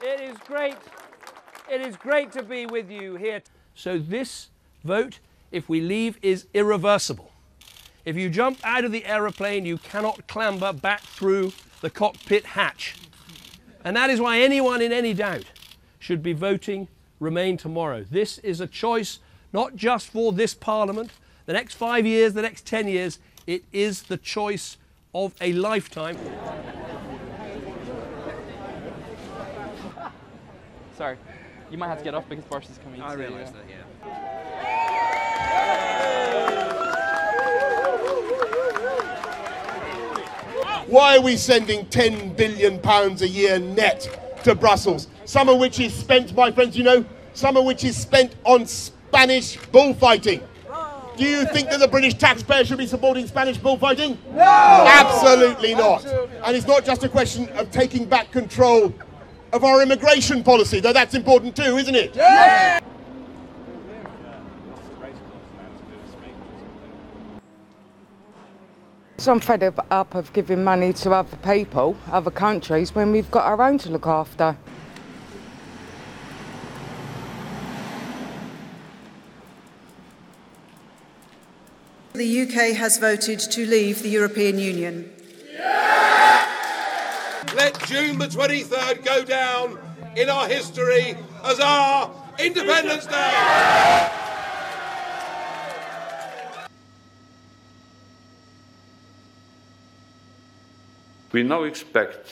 It is great to be with you here. So this vote, if we leave, is irreversible. If you jump out of the aeroplane, you cannot clamber back through the cockpit hatch. And that is why anyone in any doubt should be voting Remain tomorrow. This is a choice not just for this Parliament, the next 5 years, the next 10 years. It is the choice of a lifetime. Sorry, you might have to get off because Boris is coming. I realised that, yeah. Why are we sending £10 billion a year net to Brussels? Some of which is spent, my friends, you know, some of which is spent on Spanish bullfighting. Do you think that the British taxpayer should be supporting Spanish bullfighting? No! Absolutely not. And it's not just a question of taking back control of our immigration policy, though that's important too, isn't it? Yeah! So I'm fed up of giving money to other people, other countries, when we've got our own to look after. The UK has voted to leave the European Union. Let June the 23rd go down in our history as our Independence Day! We now expect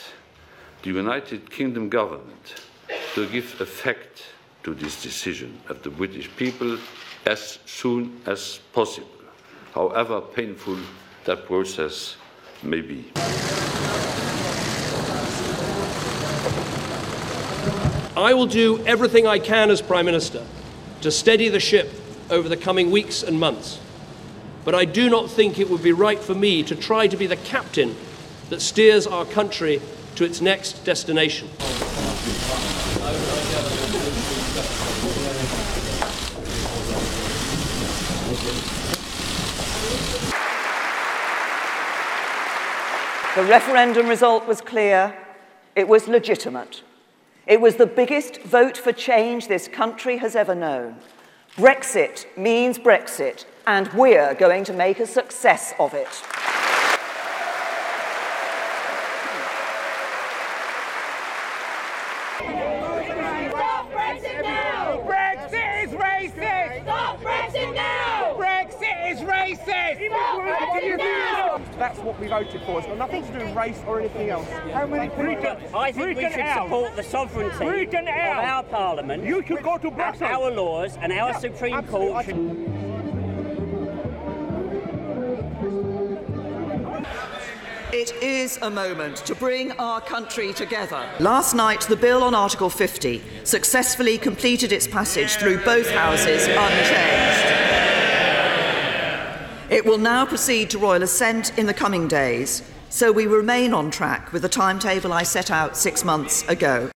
the United Kingdom government to give effect to this decision of the British people as soon as possible, however painful that process may be. I will do everything I can as Prime Minister to steady the ship over the coming weeks and months. But I do not think it would be right for me to try to be the captain that steers our country to its next destination. The referendum result was clear. It was legitimate. It was the biggest vote for change this country has ever known. Brexit means Brexit, and we're going to make a success of it. Stop Brexit now! Brexit is racist! Stop Brexit now! Brexit is racist! Stop Brexit now! That's what we voted for. It's got nothing to do with race or anything else. How many people? I think we should support the sovereignty of our Parliament. You should go to Brussels. Our laws and our Supreme Court should... It is a moment to bring our country together. Last night, the bill on Article 50 successfully completed its passage through both houses unchanged. It will now proceed to royal assent in the coming days, so we remain on track with the timetable I set out 6 months ago.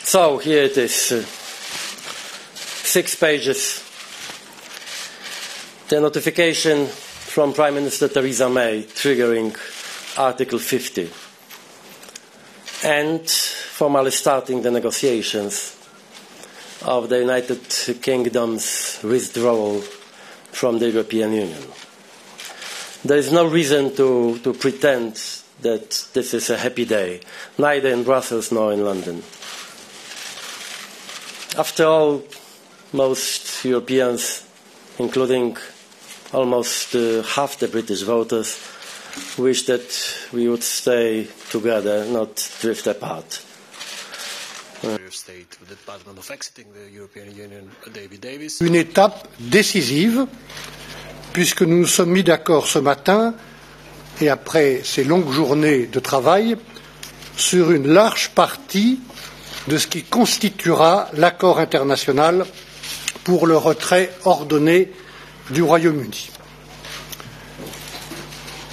So here it is, 6 pages. The notification from Prime Minister Theresa May triggering Article 50 and formally starting the negotiations of the United Kingdom's withdrawal from the European Union. There is no reason to pretend that this is a happy day, neither in Brussels nor in London. After all, most Europeans, including almost half the British voters, wish that we would stay together, not drift apart. Une étape décisive, puisque nous nous sommes mis d'accord ce matin, et après ces longues journées de travail, sur une large partie de ce qui constituera l'accord international pour le retrait ordonné du Royaume-Uni.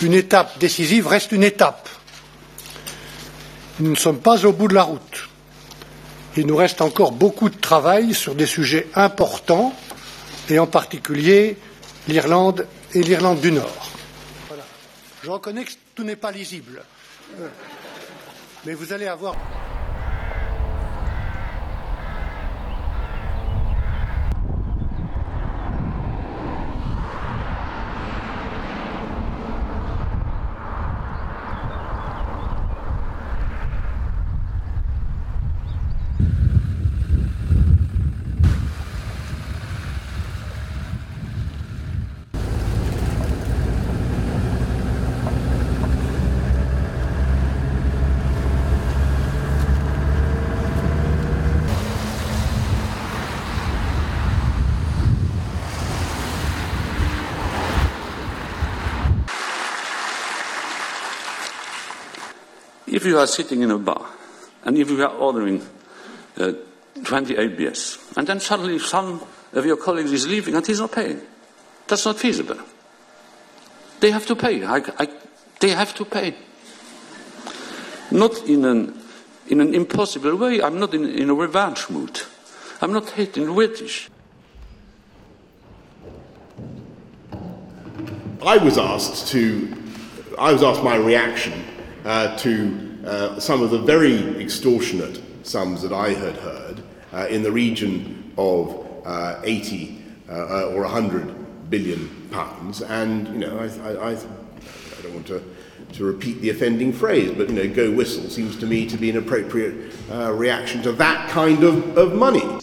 Une étape décisive reste une étape. Nous ne sommes pas au bout de la route. Il nous reste encore beaucoup de travail sur des sujets importants et en particulier l'Irlande et l'Irlande du Nord. Voilà. Je reconnais que tout n'est pas lisible, mais vous allez avoir... If you are sitting in a bar, and if you are ordering 28 beers, and then suddenly some of your colleagues is leaving and he's not paying, that's not feasible. They have to pay. They have to pay. Not in an impossible way. I'm not in a revenge mood. I'm not hating the British. I was asked my reaction to some of the very extortionate sums that I had heard in the region of 80 or 100 billion pounds, and I don't want to repeat the offending phrase, but go whistle seems to me to be an appropriate reaction to that kind of money.